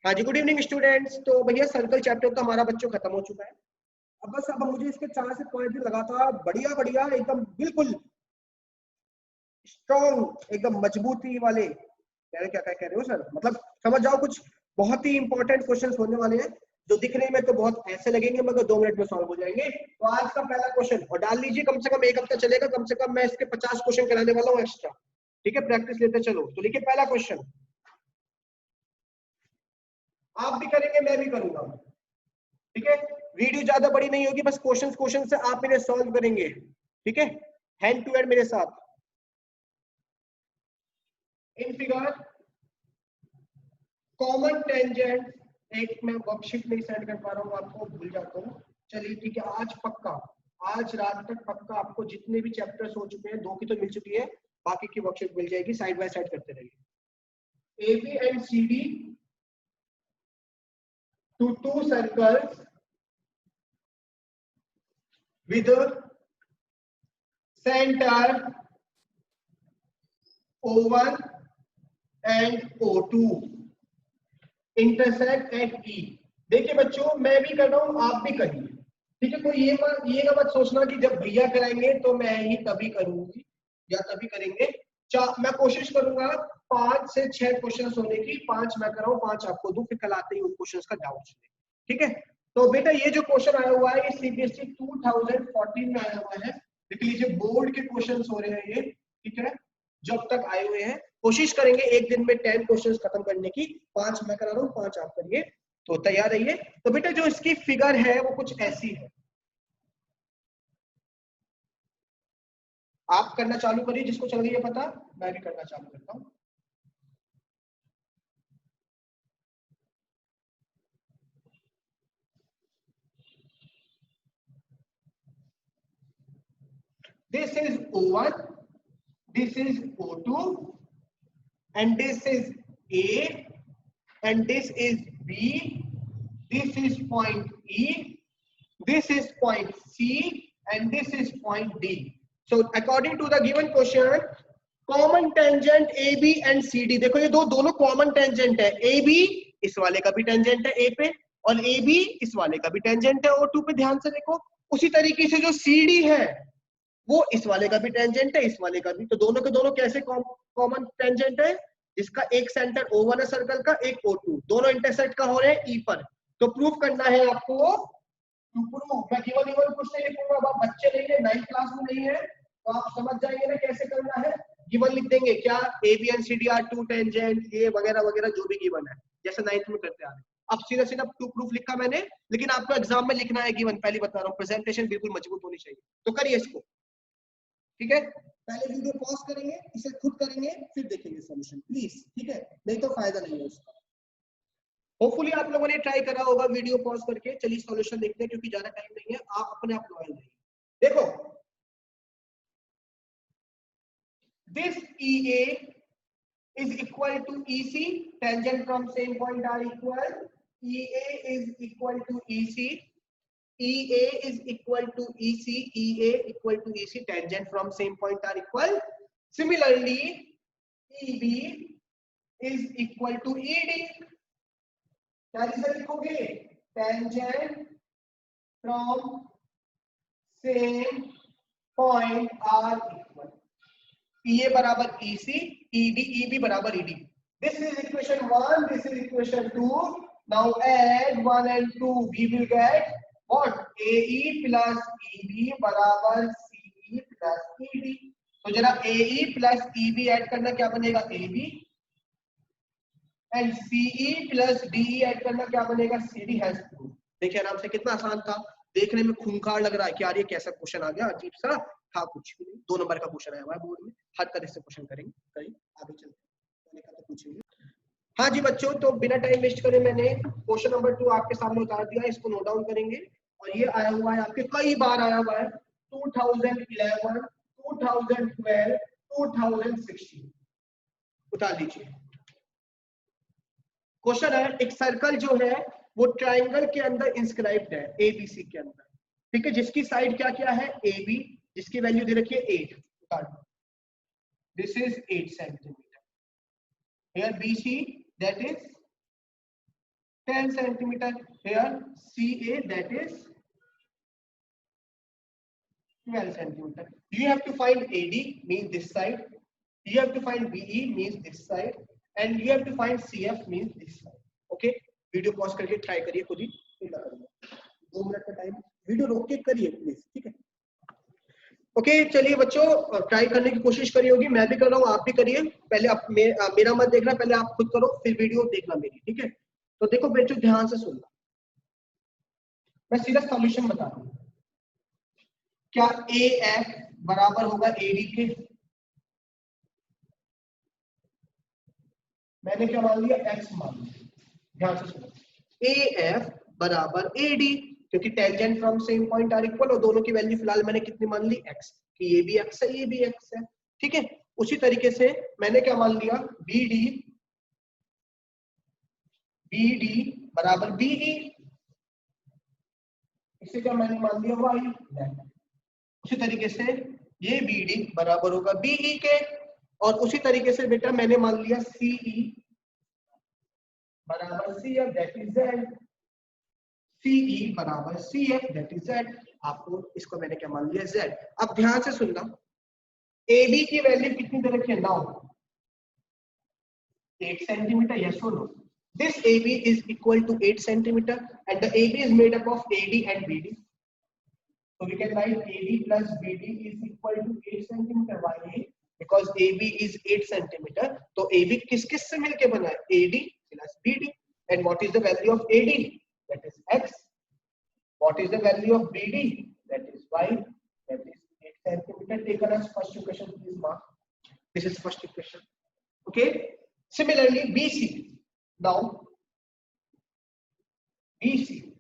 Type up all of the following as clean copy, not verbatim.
हाँ जी, good evening students. तो भैया सर्कल चैप्टर तो हमारा बच्चों खत्म हो चुका है। अब मुझे इसके 4 से पॉइंट लगातार बढ़िया बढ़िया एकदम बिल्कुल स्ट्रॉन्ग एकदम मजबूती वाले क्या कह रहे हो सर, मतलब समझ जाओ कुछ बहुत ही इंपॉर्टेंट क्वेश्चंस होने वाले हैं जो दिखने में तो बहुत ऐसे लगेंगे मगर 2 मिनट में सॉल्व हो जाएंगे। तो आज का पहला क्वेश्चन और डाल लीजिए, कम से कम एक हफ्ता चलेगा, कम से कम मैं इसके 50 क्वेश्चन कराने वाला हूँ एक्स्ट्रा। ठीक है, प्रैक्टिस लेते चलो। तो लिखिए पहला क्वेश्चन, आप भी करेंगे मैं भी करूंगा। ठीक है, वीडियो ज्यादा बड़ी नहीं होगी, बस क्वेश्चन से आप इन्हें सॉल्व करेंगे। ठीक है, हैंड टू हैंड मेरे साथ। इन फिगर कॉमन टेंजेंट, एक मैं वर्कशीट नहीं सेंड कर पा रहा हूँ आपको, भूल जाता हूँ। चलिए ठीक है, आज पक्का, आज रात तक पक्का आपको जितने भी चैप्टर्स हो चुके हैं, 2 की तो मिल चुकी है, बाकी की वर्कशीट मिल जाएगी। साइड बाय साइड करते रहिए। A B and C D to two circles with center O1 and O2 intersect at E। देखिए बच्चों, मैं भी कर रहा हूं, आप भी करिए। ठीक है, कोई ये ना मत सोचना कि जब भैया कराएंगे तो मैं ही तभी करूंगी या तभी करेंगे। मैं कोशिश करूंगा 5 से 6 क्वेश्चन होने की, 5 मैं कराऊं, 5 आपको दूं, फिर कल आते ही उन क्वेश्चंस का डाउट। ठीक है, तो बेटा ये जो क्वेश्चन आया हुआ है ये सीबीएसई 2014 में आया हुआ है। देख लीजिए, बोर्ड के क्वेश्चंस हो रहे हैं ये। ठीक है, जब तक आए हुए हैं कोशिश करेंगे एक दिन में 10 क्वेश्चंस खत्म करने की। 5 मैं करा रहा हूँ, 5 आप करिए, तो तैयार रहिए। तो बेटा जो इसकी फिगर है वो कुछ ऐसी है, आप करना चालू करिए, जिसको चल रही है पता, मैं भी करना चालू करता हूँ। This is O1, this is O2, and this is A, and this is B, this is point E, this is point C, and this is point D. So according to the given question, common tangent AB and CD, देखो ये दोनों common tangent है। AB इस वाले का भी tangent है A पे, और AB इस वाले का भी tangent है O2 पे। ध्यान से देखो, उसी तरीके से जो CD है वो इस वाले का भी टेंजेंट है, इस वाले का भी। तो दोनों के दोनों कैसे कॉमन टेंजेंट है, जिसका एक सेंटर O1 है सर्कल का, एक O2, दोनों इंटरसेक्ट का हो रहे हैं E पर। तो प्रूफ करना है आपको। टू प्रूव, मैं गिवन कुछ नहीं लिखूंगा, अब आप बच्चे नहीं है, 9th क्लास में नहीं है, तो आप समझ जाएंगे ना कैसे करना है। गिवन लिख देंगे क्या, A B and C D are two tangent, ये वगैरह वगैरह जो भी गिवन है, जैसे 9th में करते आ रहे हैं। अब सीधा सीधा टू प्रूफ लिखा मैंने, लेकिन आपको एग्जाम में लिखना है गिवन, पहले बता रहा हूँ, प्रेजेंटेशन बिल्कुल मजबूत होनी चाहिए। तो करिए इसको। ठीक है, पहले वीडियो पॉज करेंगे, इसे खुद करेंगे, फिर देखेंगे सॉल्यूशन प्लीज। ठीक है, नहीं तो फायदा नहीं है उसका। होपफुली आप लोगों ने ट्राई करा होगा वीडियो पॉज करके। चलिए सॉल्यूशन देखते हैं, क्योंकि ज्यादा टाइम नहीं है, आप अपने आप लॉयल रहिए। देखो, this EA is equal to EC, tangent from same point are equal, EA is equal to EC, EA is equal to EC, EA equal to EC, tangent from same point are equal. Similarly, EB is equal to ED. क्या result लिखोगे, tangent from same point are equal, EA बराबर EC, EB बराबर ED। This is equation 1, this is equation 2. Now add 1 and 2, we will get what, AE plus EB बराबर CE plus ED। तो जरा AE plus EB add करना, क्या बनेगा, AB, and CE plus DE add करना, क्या बनेगा, CD हैज प्रूफ। देखिए आराम से, कितना आसान था, देखने में खूंखार लग रहा है कि यार ये कैसा क्वेश्चन आ गया, अजीब सा था, कुछ भी नहीं। 2 नंबर का क्वेश्चन आया हुआ है बोर्ड में, हर तरह से क्वेश्चन करेंगे, आगे चलते हैं, तो पूछेंगे। हाँ जी बच्चों, तो बिना टाइम वेस्ट करे मैंने क्वेश्चन नंबर 2 आपके सामने उतार दिया, इसको नोट डाउन करेंगे। और ये आया हुआ है आपके, कई बार आया हुआ है, 2011, 2012, 2016। उतार लीजिए। क्वेश्चन है, एक सर्कल जो है वो ट्राइंगल के अंदर इंस्क्राइब्ड है, ABC के अंदर। ठीक है, जिसकी साइड क्या क्या है, AB, जिसकी वैल्यू दे रखी है 8। This is 8 centimetre. Here BC, that is 10 centimeter. Here CA, that is 12 centimeter. You have to find AD, means this side. You have to find BE, means this side, and you have to find CF, means this side. Okay, video pause करके try करिए खुद ही, 2 minute का time, video रोक के करिए please, ठीक है? Okay चलिए बच्चों, ट्राई करने की कोशिश करिए होगी, मैं भी कर रहा हूँ, आप भी करिए। पहले आप मेरा मत देखना, पहले आप खुद करो, फिर वीडियो देखना मेरी, ठीक है? तो देखो बच्चों ध्यान से सुनना, मैं सीधा सॉल्यूशन बता रहा हूँ। क्या AF बराबर होगा AD के? मैंने क्या मान लिया? X मान लिया। ध्यान से सुनो, AF बराबर AD, क्योंकि tangent from same point are equal, और दोनों की वैल्यू फिलहाल मैंने कितनी मान ली? X, कि ये भी X है, ये भी X है, ठीक है? उसी तरीके से मैंने क्या मान लिया? BD बराबर BE, इसे क्या मैंने मान लिया? Y। उसी तरीके से ये BD बराबर होगा BE के, और उसी तरीके से बेटा मैंने मान लिया CE बराबर CF, that is Z। CE बराबर CF, दैट इज Z। आपको इसको मैंने क्या मान लिया? Z। अब ध्यान से सुनना, AB की वैल्यू कितनी दे रखी है? 9, 8 सेंटीमीटर, यस और no? This AB is equal to 8 centimeter, and the AB is made up of AD and BD. So we can write AD plus BD is equal to 8 centimeter. Why? Because AB is 8 centimeter. तो AB किस से मिलके बना है? AD plus BD. And what is the value of AD? That is X. What is the value of BD? That is Y. That is 8 centimeter. Take as first equation, please mark. This is first equation. Okay. Similarly, BC. Now, BC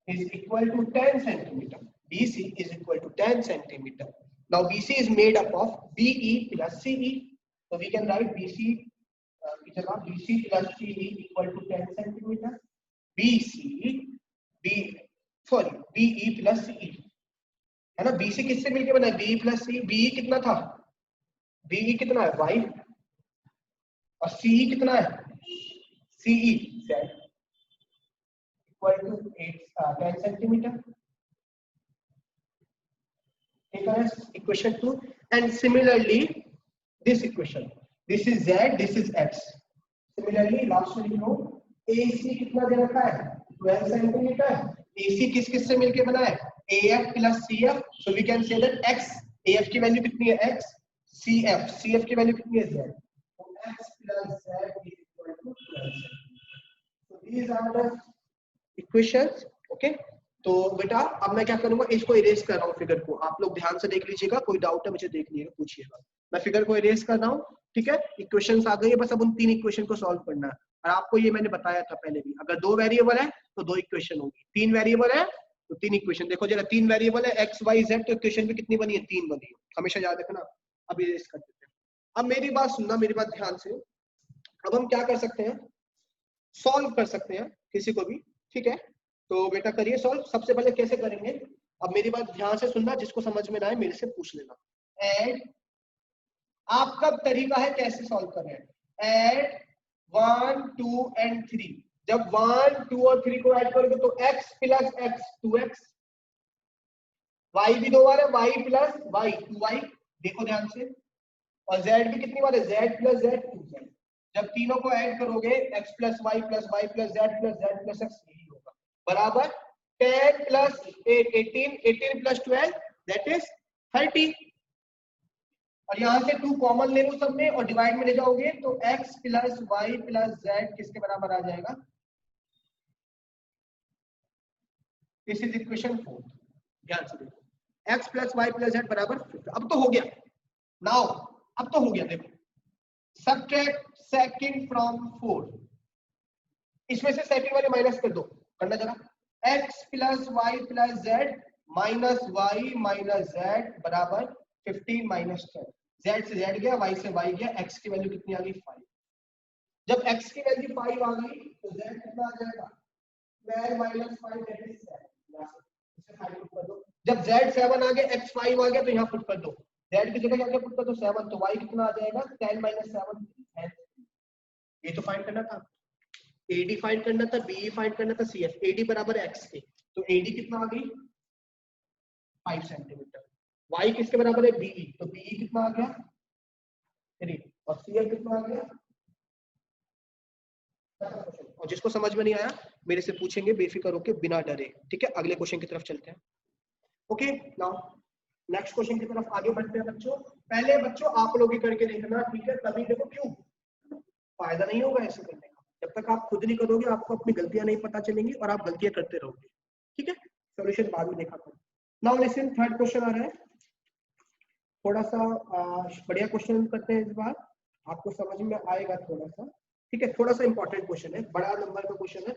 is equal to 10 centimeter. BC is equal to 10 centimeter. Now, BC is made up of BE plus CE. So, we can write BC plus CE equal to 10 centimeter. BE plus CE. है ना? BC किससे मिलके बना है? BE plus CE. BE कितना था? BE कितना है? Y. और CE कितना है? CE Z equal to 10 centimeter. Take as equation 2, and similarly this equation. This is Z, this is X. Similarly, last one लिखो, AC कितना दे रखा है? 12 centimeter. AC किस से मिलके बना है? AF plus CF. So we can say that X, AF की वैल्यू कितनी है? X. CF की वैल्यू कितनी है? Z. So X plus Z is equal to 12 centimeter. So these are the equations. Okay. तो बेटा अब मैं क्या करूंगा? इसको इरेज कर रहा हूँ फिगर को, आप लोग ध्यान से देख लीजिएगा, कोई डाउट है मुझे देख लीजिएगा, पूछिएगा। मैं फिगर को इरेज कर रहा हूँ, ठीक है? इक्वेशंस आ गई है, बस अब उन 3 इक्वेशन को सॉल्व करना है। और आपको ये मैंने बताया था पहले भी, अगर 2 वेरिएबल है तो 2 इक्वेशन होगी, 3 वेरिएबल है तो 3 इक्वेशन। देखो जरा, 3 वेरिएबल है x y z, तो इक्वेशन भी कितनी बनी है? 3 बनी है, हमेशा याद रखना। अब इरेज कर देते हैं। अब मेरी बात सुनना, मेरी बात ध्यान से। अब हम क्या कर सकते हैं? सॉल्व कर सकते हैं किसी को भी, ठीक है? तो बेटा करिए सॉल्व। सबसे पहले कैसे करेंगे? अब मेरी बात ध्यान से सुनना, जिसको समझ में ना आए मेरे से पूछ लेना। एड, आपका तरीका है कैसे सॉल्व कर रहे हैं? Add 1 2 and 3। जब 1 2 और 3 को ऐड करोगे तो x plus x 2x, y भी 2 बार है, y plus y 2y। देखो ध्यान से, और z भी कितनी बार है? z plus z 2z। जब तीनों को ऐड करोगे x plus y plus y plus z plus z plus x, यही होगा, बराबर 10 plus 8 18, 18 plus 12 that is 30। और यहां से 2 कॉमन ले लो सब में और डिवाइड में ले जाओगे तो x plus y plus z किसके बराबर आ जाएगा? This is equation 4। ध्यान से देखो, x plus y plus z बराबर 4। अब तो हो गया। नाउ अब तो हो गया। देखो, सबट्रैक्ट सेकंड फ्रॉम 4, इसमें से सेकंड वाले माइनस कर दो, करना जरा। x plus y plus z minus y minus z बराबर 15 minus 10। z से z गया, y से y गया, x की वैल्यू कितनी आ गई? 5। जब x की वैल्यू 5 आ गई तो z कितना आ जाएगा? 12 minus 5 that is 7। इसे 5 पुट कर दो। जब z 7 आ गया, x 5 आ गया, तो यहाँ पुट कर दो। z की जगह क्या पुट कर दो? 7। तो y कितना आ जाएगा? 10 minus 7 10। ये तो फाइंड करना था। AD फाइंड करना था, BE फाइंड करना था, CF। AD बराबर है x के, तो AD कितना आ गई 5 सेंटीमीटर। Y किसके बराबर है BE, तो BE कितना आ गया 3, और CF कितना आ गया। और जिसको समझ में नहीं आया मेरे से पूछेंगे बेफिक्र होके, बिना डरे, ठीक है। अगले क्वेश्चन की तरफ चलते हैं। ओके, नाउ नेक्स्ट क्वेश्चन की तरफ आगे बढ़ते हैं बच्चों। पहले बच्चों आप लोग ही करके देखना, ठीक है, तभी देखो क्यों फायदा नहीं होगा ऐसे करने का। जब तक आप खुद नहीं करोगे आपको अपनी गलतियां नहीं पता चलेंगी और आप गलतियां करते रहोगे, ठीक है। सॉल्यूशन बाद में देखा करो। नाउ लिसन, थर्ड क्वेश्चन आ रहा है, थोड़ा सा बढ़िया क्वेश्चन करते हैं इस बार, आपको समझ में आएगा थोड़ा सा, ठीक है। थोड़ा सा इंपॉर्टेंट क्वेश्चन है, बड़ा नंबर का क्वेश्चन है,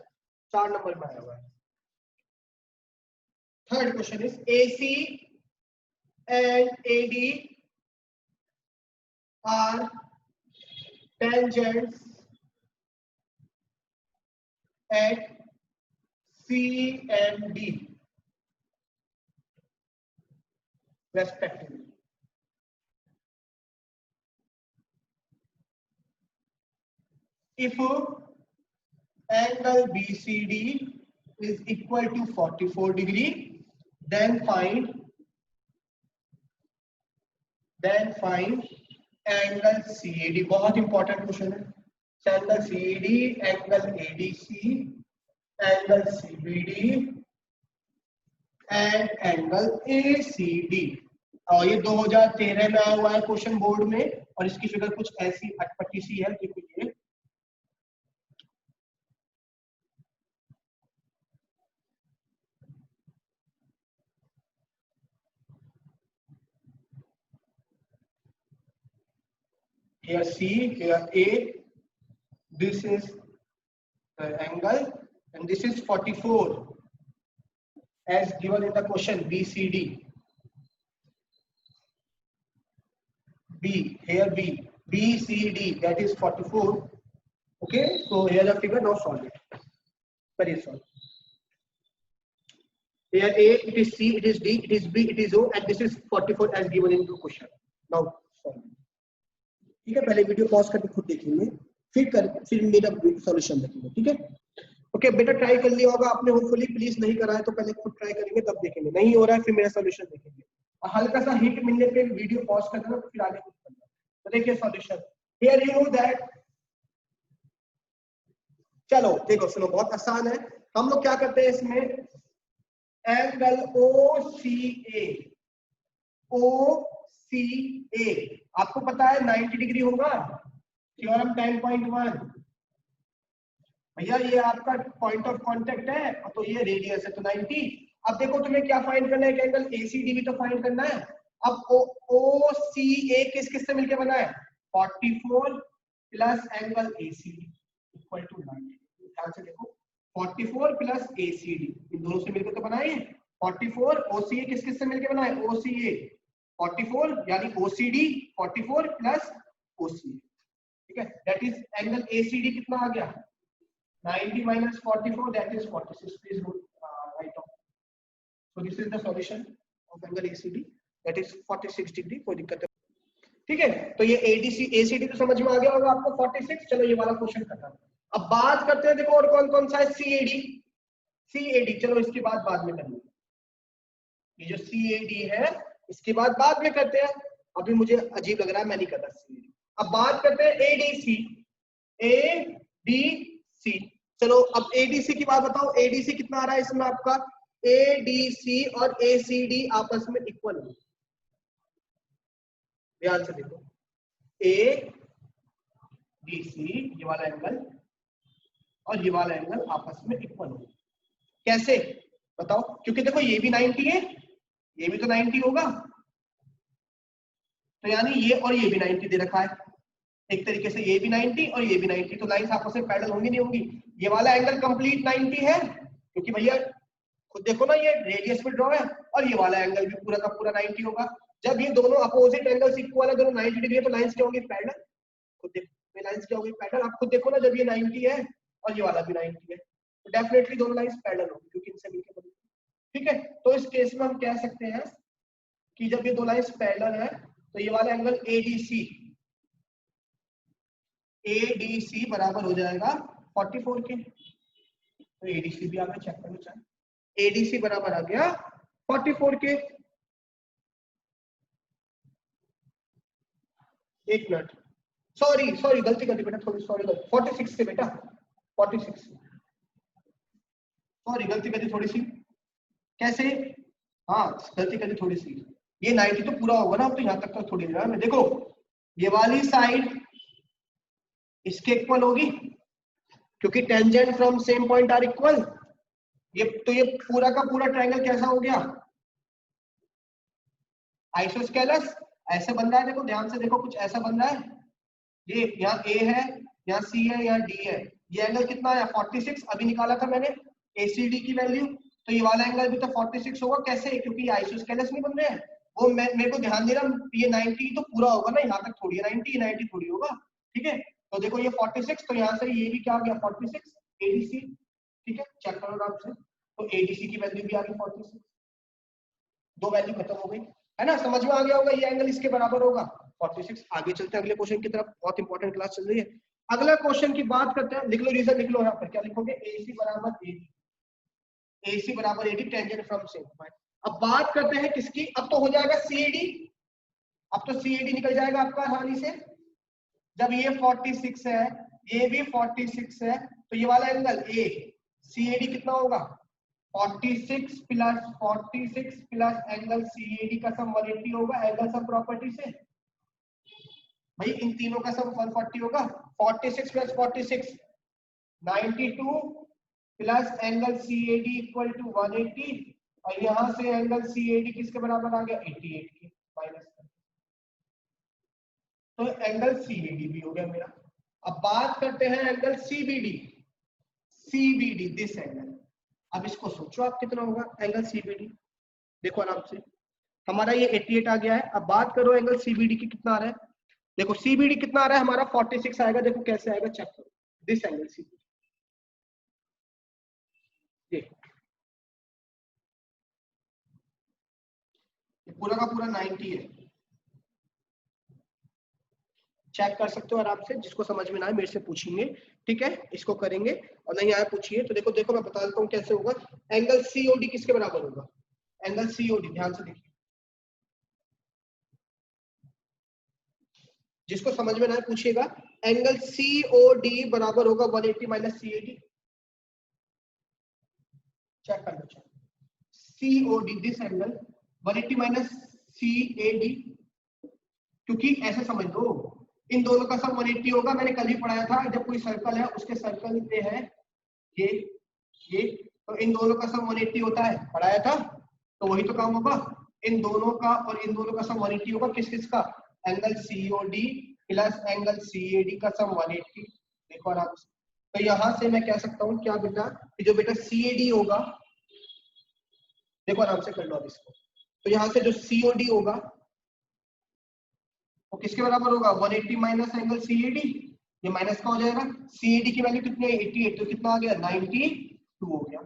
4 नंबर में आया हुआ है। Third question is AC and AD are tangents at C and D respectively. If angle BCD is equal to 44 degree, then find angle CAD. बहुत इंपॉर्टेंट क्वेश्चन है। Angle CAD, angle ADC, angle CBD and angle ACD। और ये 2013 में आया हुआ है question board में, और इसकी फिगर कुछ ऐसी अटपटी सी है, देखो ये here C, here A, this is the angle and this is 44 as given in the question BCD. B, here B, BCD, that is 44. Okay, so here the figure, now solve it. Very solve. Here A, it is C, it is D, it is B, it is O, and this is 44 as given in the question. Now solve. ठीक है, पहले video pause करके खुद देखेंगे, फिर मेरा solution देखेंगे, ठीक है। ओके बेटा, ट्राई कर लिया होगा आपने होपफुली, प्लीज नहीं करा है तो पहले खुद ट्राई करेंगे तब देखेंगे, नहीं हो रहा है फिर मेरा सॉल्यूशन देखेंगे। और हल्का सा हिट मिलने पे वीडियो पॉज कर देना, फिर आगे कुछ करना। तो देखिए solution, here you know that, चलो देखो सुनो, बहुत आसान है। हम लोग क्या करते हैं इसमें, एंगल OCA आपको पता है 90 डिग्री होगा, थ्योरम 10.1। भैया ये आपका पॉइंट ऑफ कांटेक्ट है, तो ये रेडियस है तो 90। अब देखो तुम्हें क्या फाइंड करना है, एंगल ACD भी तो फाइंड करना है। अब OCA किस किस से मिलकर बना है, 44 plus angle ACD equal to 90। ध्यान से देखो, 44 प्लस ACD इन दोनों से मिलकर तो बना है 44। OCA किस किस से मिलकर बना है, OCA 44 यानी OCD 44 प्लस OCA, ठीक है। दैट इज एंगल ACD कितना आ गया, 90 minus 44, that is 46. Please write off. So this is the solution of angle ACD, that is 46 degree। कोई दिक्कत है, ठीक है। तो ये ACD तो समझ में आ गया होगा आपको 46। चलो ये वाला क्वेश्चन करना। अब बात करते हैं, देखो और कौन कौन सा है, CAD। चलो इसकी बात बाद में करनी, ये जो CAD है इसकी बात बाद में करते हैं, अभी मुझे अजीब लग रहा है, मैं नहीं कर रहा CAD। अब बात करते हैं ADC। चलो अब ADC की बात बताओ, ADC कितना आ रहा है इसमें आपका, ADC और ACD आपस में इक्वल है। ध्यान से देखो, ADC ये वाला एंगल और ये वाला एंगल आपस में इक्वल हो, कैसे बताओ, क्योंकि देखो ये भी 90 है, ये भी तो 90 होगा, तो यानी ये और ये भी 90 दे रखा है, एक तरीके से ये भी 90 और ये भी 90, तो लाइंस आपस में पैरेलल होंगी नहीं होंगी। ये वाला एंगल कंप्लीट 90 है, क्योंकि भैया खुद देखो ना ये रेडियस पे ड्रॉ है, और ये वाला एंगल भी पूरा का पूरा 90 होगा। जब ये दोनों अपोजिट एंगल्स इक्वल है, दोनों 90 डिग्री है, तो लाइंस क्या होंगी, पैरेलल। खुद देखो लाइंस क्या होगी, पैरेलल। आप खुद देखो ना, जब ये 90 है और ये वाला भी 90 है, तो डेफिनेटली दोनों लाइंस पैरेलल होंगी, क्योंकि इनसे मिलकर बनी, ठीक है। तो इस केस में हम कह सकते हैं कि जब ये दो लाइंस पैरेलल है, तो ये वाला एंगल ADC बराबर हो जाएगा 44 के, तो एडीसी भी आ गया, चेक करो चाहे। एडीसी बराबर आ गया 44 के। एक मिनट, सॉरी सॉरी गलती कर दी बेटा, थोड़ी सॉरी, 46 से बेटा, 46, सॉरी गलती कर दी थोड़ी सी। कैसे? हाँ गलती कर दी थोड़ी सी। ये 90 तो पूरा होगा ना, अब तो यहाँ तक तो थोड़ी देर में देखो, ये वाली साइड इसके इक्वल होगी क्योंकि tangent from same point are equal. ये तो ये पूरा का पूरा ट्रायंगल कैसा हो गया? आइसोस्केलस। ऐसे बन रहा है, देखो ध्यान से देखो, कुछ ऐसा बन रहा है, ये यहाँ ए है, यहाँ सी है, यहाँ डी है। ये एंगल कितना है? 46 अभी निकाला था मैंने एसीडी की वैल्यू, तो ये वाला एंगल भी तो 46 होगा। कैसे? क्योंकि आइसोस्केलस नहीं बन रहे हैं वो। मेरे को ध्यान देना, ये 90 तो पूरा होगा ना, यहाँ तक थोड़ी है 90 थोड़ी होगा, ठीक है। तो देखो ये 46, तो यहाँ से ये भी क्या आ गया 46 एडीसी, ठीक है, चेक करो आराम से। तो एडीसी की वैल्यू भी आ गई 46, दो वैल्यू खत्म हो गई, है ना, समझ में आ गया होगा। ये एंगल इसके बराबर होगा 46। आगे चलते हैं अगले क्वेश्चन की तरफ, बहुत इंपॉर्टेंट क्लास चल रही है। अगला क्वेश्चन की बात करते हैं, लिख लो रीजन, लिख लो यहाँ पर क्या लिखोगे, AC बराबर AD, AC बराबर AD tangent from same point. अब बात करते हैं किसकी, अब तो हो जाएगा CAD, अब तो CAD निकल जाएगा आपका आसानी से। जब ये 46 है, ये भी 46 है, तो ये वाला एंगल A CAD कितना होगा? 46 प्लस एंगल CAD का सम 180 होगा एंगल सम प्रॉपर्टी से। भाई इन तीनों का सम 140 होगा। 46 plus 46 92 plus angle CAD equal to 180, और यहां से एंगल CAD किसके बराबर आ गया? 88 के माइनस, तो एंगल CAD भी हो गया मेरा। अब बात करते हैं angle CBD, CBD this angle. अब इसको सोचो आप कितना होगा एंगल CBD, देखो आराम से, हमारा ये 88 आ गया है। अब बात करो एंगल CBD की कितना आ रहा है, देखो CBD कितना आ रहा है हमारा 46 आएगा, देखो कैसे आएगा चेक करो, दिस एंगल CBD, ये पूरा का पूरा 90 है, चेक कर सकते हो आराम से, जिसको समझ में ना आए मेरे से पूछेंगे, ठीक है, इसको करेंगे, और नहीं आया पूछिए। तो देखो देखो मैं बता देता हूँ कैसे होगा। एंगल COD किसके बराबर होगा? एंगल COD ध्यान से देखिए, जिसको समझ में ना आए पूछिएगा। एंगल COD बराबर होगा 180 माइनस CAD, चेक कर लो। COD this angle 180 minus CAD, क्योंकि ऐसे समझ लो इन दोनों का सम 180 होगा। मैंने कल ही पढ़ाया था, जब कोई सर्कल है उसके सर्कल पे है ये तो इन दोनों का सम 180 होता है, पढ़ाया था, तो वही तो काम होगा। इन दोनों का और इन दोनों का सम 180 होगा, किस किस का? Angle COD plus angle CAD का सम 180, देखो आराम से। तो यहां से मैं कह सकता हूँ क्या बेटा, कि जो बेटा CAD होगा, देखो आराम से कर लो अब इसको, तो यहां से जो COD होगा वो किसके बराबर होगा? 180 माइनस एंगल CAD, ये माइनस का हो जाएगा। CAD की वैल्यू कितनी है? 88, तो कितना आ गया? 92 हो गया।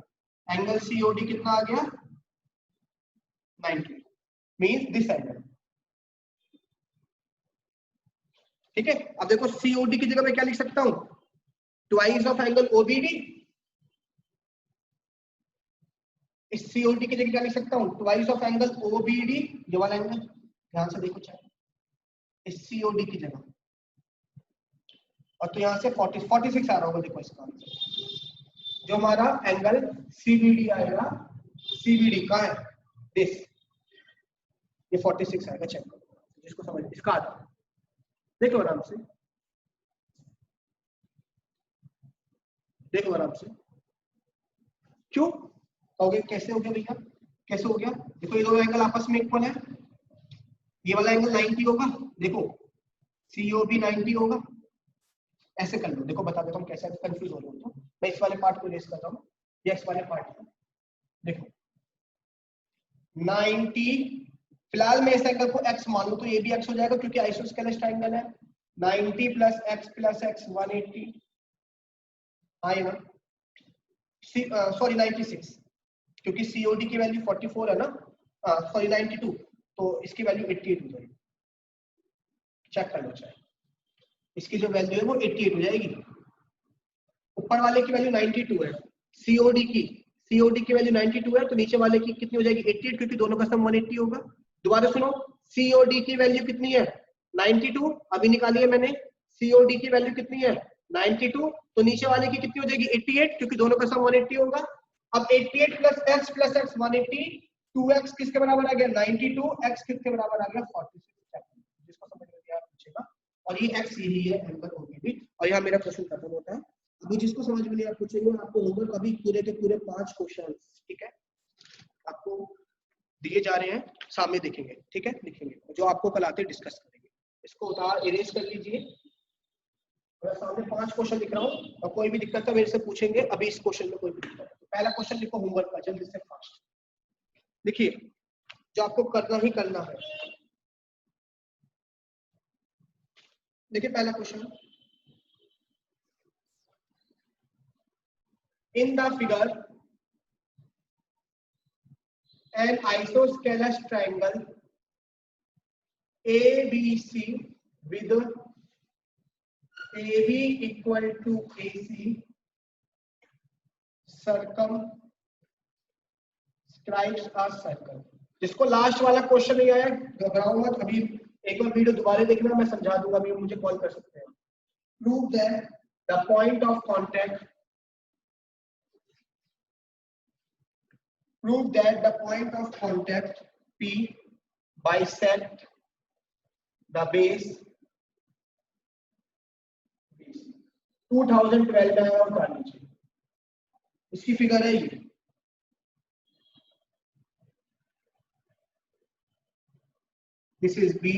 एंगल COD कितना आ गया? 90, मींस दिस एंगल, ठीक है। अब देखो COD की जगह मैं क्या लिख सकता हूं? Twice of angle OBD। इस COD की जगह क्या लिख सकता हूं? ट्वाइस ऑफ एंगल OBD, ये वाला एंगल, ध्यान से देखो चाहे, इस COD की जगह, और तो यहां से 46 आ रहा होगा, देखो इसका जो हमारा एंगल CBD आएगा, CBD का है दिस, ये 46 आएगा, चेक करो जिसको समझ, इसका आता देखो आराम से, देखो आराम से। क्यों कहोगे कैसे हो गया भैया, कैसे हो गया? देखो ये दोनों एंगल आपस में इक्वल है, ये वाला एंगल 90 होगा, देखो COB 90 होगा, ऐसे कर लो। देखो बता देता हूँ कैसे, कंफ्यूज हो रहे हो तो मैं इस वाले पार्ट को रेस करता हूँ, ये इस वाले पार्ट को देखो 90, फिलहाल मैं इस एंगल को x मान लूं तो ये भी x हो जाएगा क्योंकि आइसोस्केलस ट्रायंगल है। 90 प्लस x 180 आएगा, सॉरी 96, क्योंकि COD की वैल्यू 44 है ना, सॉरी 92, तो इसकी वैल्यू 88 हो जाएगी, चेक कर लो चाहे, इसकी जो वैल्यू है वो 88 हो जाएगी। ऊपर वाले की वैल्यू 92 है, सीओडी की वैल्यू 92 है, तो नीचे वाले की कितनी हो जाएगी 88, क्योंकि दोनों का सम 180 होगा। दोबारा सुनो, सीओडी की वैल्यू कितनी है 92, अभी निकाली है मैंने, सीओडी की वैल्यू कितनी है 92, तो नीचे वाले की कितनी हो जाएगी 88, क्योंकि दोनों का सम 180 होगा। अब 88 प्लस x 180, 2x किसके बराबर आ गया 92, x किसके बराबर आ गया 46, जिसको समझ में आया पूछेगा, और ये x यही है एंगल ओबीडी, और यहाँ मेरा क्वेश्चन खत्म होता है। अभी जिसको समझ में नहीं आया पूछेंगे, आपको होमवर्क अभी पूरे के पूरे 5 क्वेश्चन, ठीक है, आपको दिए जा रहे हैं, सामने देखेंगे, ठीक है, लिखेंगे, जो आपको कल आते डिस्कस करेंगे। इसको उतार इरेज कर लीजिए, मैं सामने 5 क्वेश्चन लिख रहा हूँ, और कोई भी दिक्कत है मेरे से पूछेंगे। अभी इस क्वेश्चन में कोई भी दिक्कत है तो पहला क्वेश्चन लिखो होमवर्क का, जल्दी से फास्ट देखिए, जो आपको करना ही करना है। देखिए पहला question, in the figure an isosceles triangle ABC with AB equal to AC circumscribes a circle। जिसको लास्ट वाला क्वेश्चन नहीं आया घबराओ मत, अभी एक बार वीडियो दोबारा देखना, मैं समझा दूंगा, अभी मुझे कॉल कर सकते हैं। Prove that the point of contact, prove that the point of contact P bisect the base 2012 में और कर लीजिए, इसकी फिगर है ये, this is B,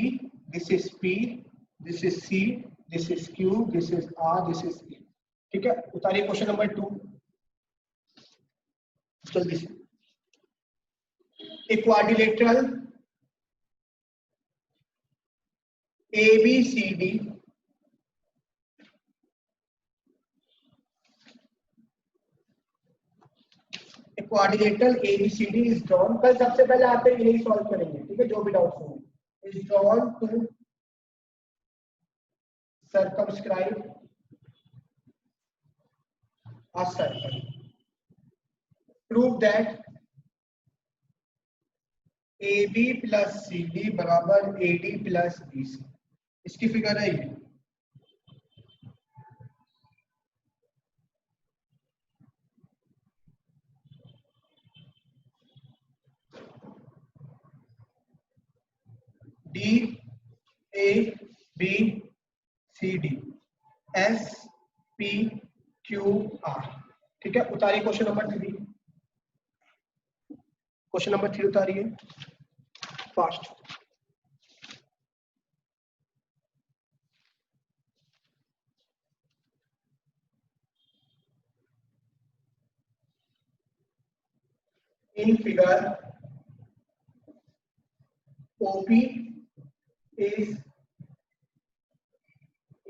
this is P, this is C, this is Q, this is R, this is E, ठीक है। उतारिए क्वेश्चन नंबर 2 जल्दी से। A quadrilateral ABCD quadrilateral ABCD is drawn, कल सबसे पहले आते हैं यही सॉल्व करेंगे, ठीक है, जो भी डाउट्स होंगे। is drawn to circumscribe a circle, prove that AB plus CD बराबर AD plus BC, इसकी फिगर है ये। D A B C D S P Q R, ठीक है। उतारिए क्वेश्चन नंबर 3, क्वेश्चन नंबर 3 उतारिए fast. In figure OP is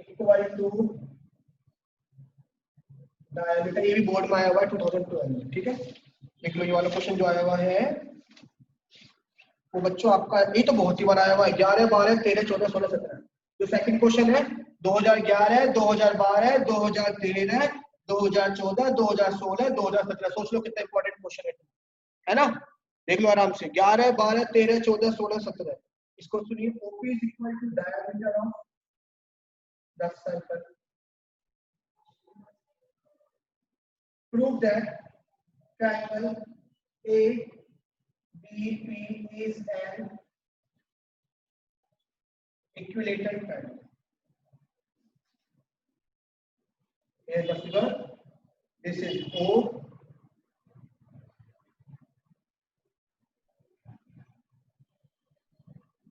equal to diameter, ये भी बोर्ड में आया हुआ है 2012 में, ठीक है। देख लो ये वाला क्वेश्चन जो आया हुआ है वो बच्चों आपका, ये तो बहुत ही बार आया हुआ है, 11 12 13 14 16 17। जो सेकंड क्वेश्चन है 2011 2012 2013 2014 2016 2017, सोच लो कितना इंपॉर्टेंट क्वेश्चन है ना। देख लो आराम से, 11 12 13 14 16 17। इसको सुनिए, OP is equal to diameter of the circle, prove that triangle ABP is an equilateral triangle। Here the figure, this is O,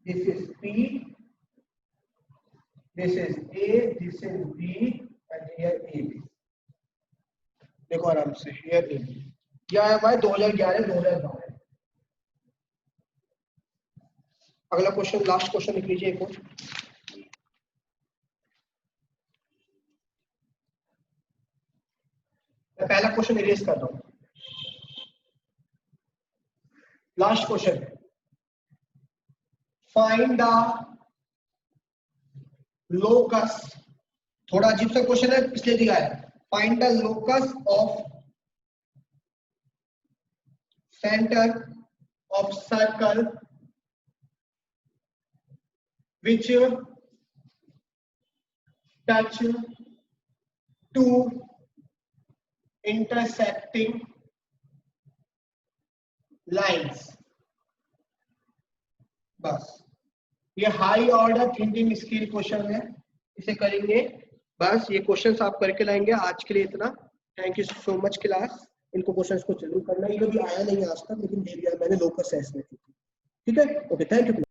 this is P, this is A, this is B, and here AB। देखो आराम से, here AB, क्या है भाई 2011 2012। अगला question, last question लिख लीजिए एक और। मैं पहला क्वेश्चन इरेज कर रहा हूं, last question, find the locus. थोड़ा अजीब सा क्वेश्चन है इसलिए दिया है, find the locus of centre of circle which touch two intersecting lines. बस ये high order thinking skill question है, इसे करेंगे। बस ये क्वेश्चंस आप करके लाएंगे। आज के लिए इतना। Thank you so much class. इनको क्वेश्चंस को जरूर करना। ये भी आया नहीं आज तक, लेकिन दे दिया मैंने लोकस सेस में। ठीक है, ओके, थैंक यू।